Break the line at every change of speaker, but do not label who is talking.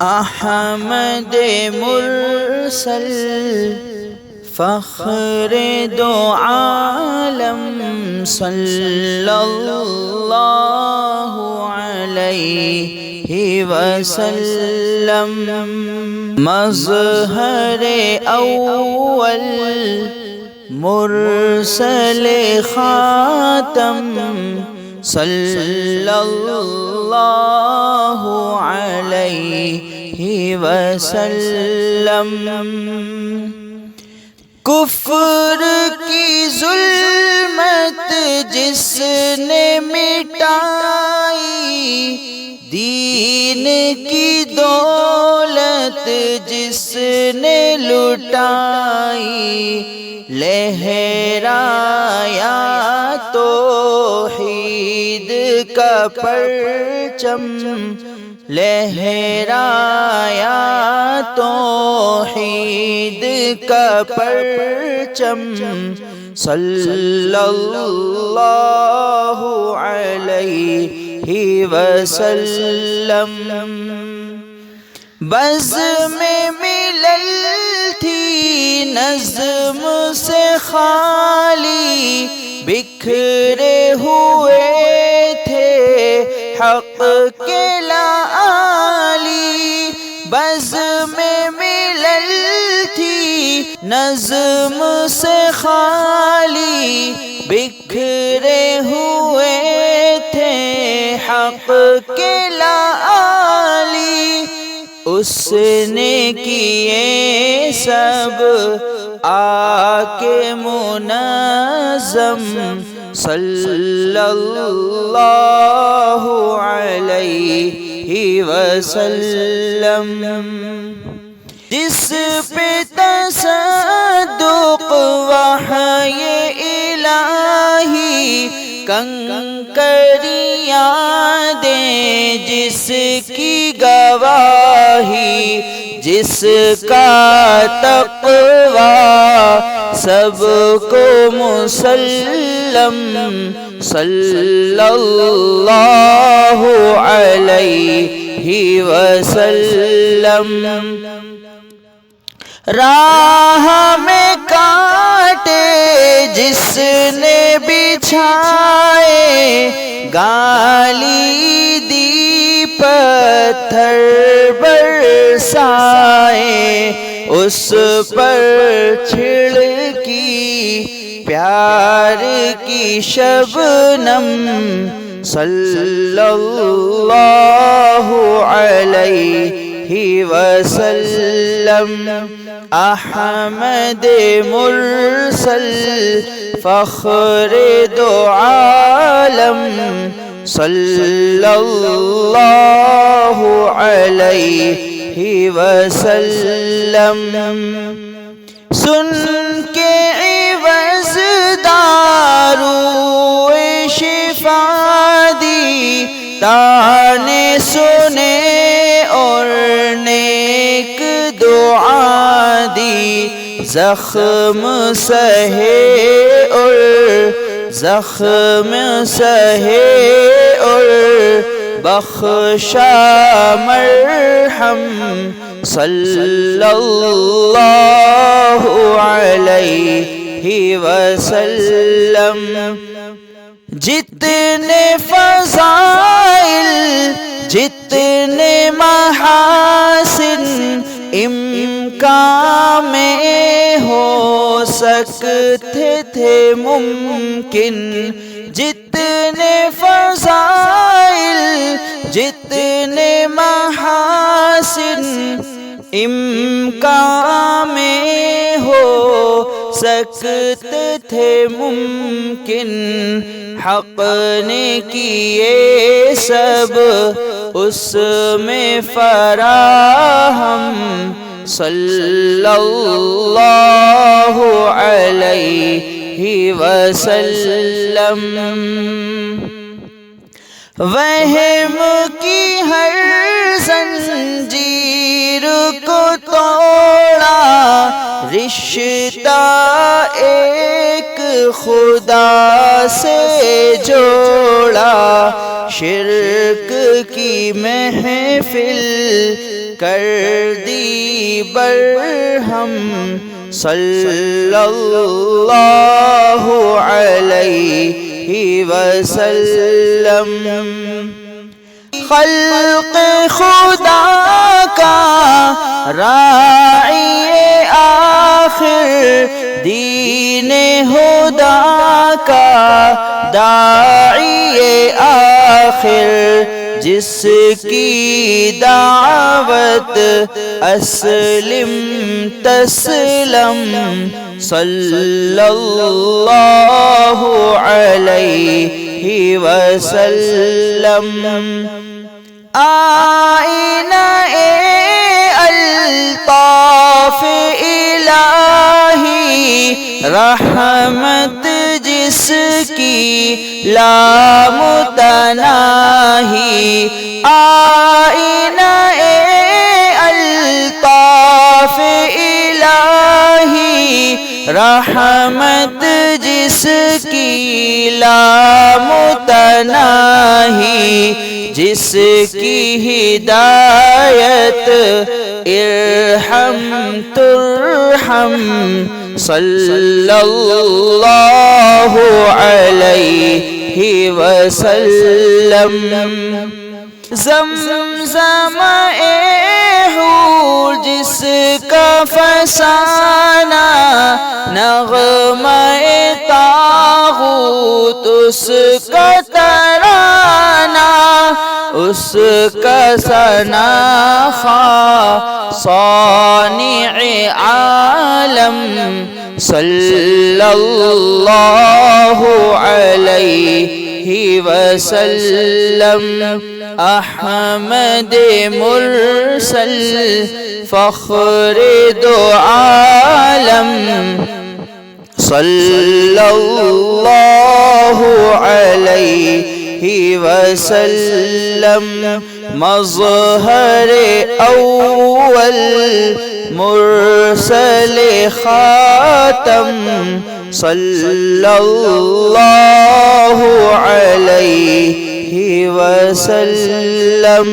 احمد مرسل فخر دو عالم صلی اللہ علیہ وسلم، مظہر اول مرسل خاتم صلی اللہ علیہ وسلم، کفر کی ظلمت جس نے مٹائی، دین کی دولت جس نے لٹائی، لہرایا توحید کا پرچم، لہرایا توحید کا پرچم صلی اللہ علیہ وسلم، بزم ملل تھی نظم سے خالی، بکھرے ہوئے تھے حق کے لآلی، بزم ملل تھی نظم سے خالی، بکھرے ہوئے تھے حق کے لآلی، اس نے کیے سب آ کے منظم صلی اللہ علیہ وسلم، جس پہ تصدق وحی الہی کنکریاں دیں، جس کی گواہی جس کا تقوی سب کو مسلم صلی اللہ علیہ وسلم، راہ میں کانٹے جس نے بچھائے، گالی دی پتھر برسائے، اس پر چھڑکی پیار کی شبنم صلی اللہ علیہ وسلم، احمد مرسل فخر دو عالم صلی اللہ علیہ وسلم، سن کے عوض دارو شفا دی، تانے سنے اور نیک دعا دی، زخم سہے اور زخم سہے اور بخشا مرحم صلی اللہ علیہ وسلم، جتنے فضائل جتنے محاسن امکان میں ہو سکتے تھے ممکن، جتنے فضائل جتنے محاسن امکان میں ہو سکتے تھے ممکن، حق نے کیے سب اس میں فراہم صلی اللہ علیہ وسلم، وہم کی ہر زنجیر کو توڑا، رشتہ ایک خدا سے جوڑا، شرک کی محفل کر دی برہم صلی اللہ علیہ وسلم۔ خلق خدا کا راعی آخر، دین خدا کا داعی آخر، جس کی دعوت اسلم تسلم صلی اللہ علیہ وسلم۔ آئینہ الطاف الہی، رحمت جس کی لامتناہی، آئینہ الطاف الہی، رحمت جس کی لامتناہی، جس کی ہدایت ارحم ترحم صلی اللہ علیہ وسلم۔ زمزم حور جس کا فسانہ، نغمہ طاغوت اس کا ترانہ، اس کا ثنا صانع عالم صلی اللہ علیہ وسلم۔ احمد مرسل فخر دو عالم صلی اللہ علیہ وسلم۔ مظہر اول مرسل خاتم صلی اللہ علیہ وسلم۔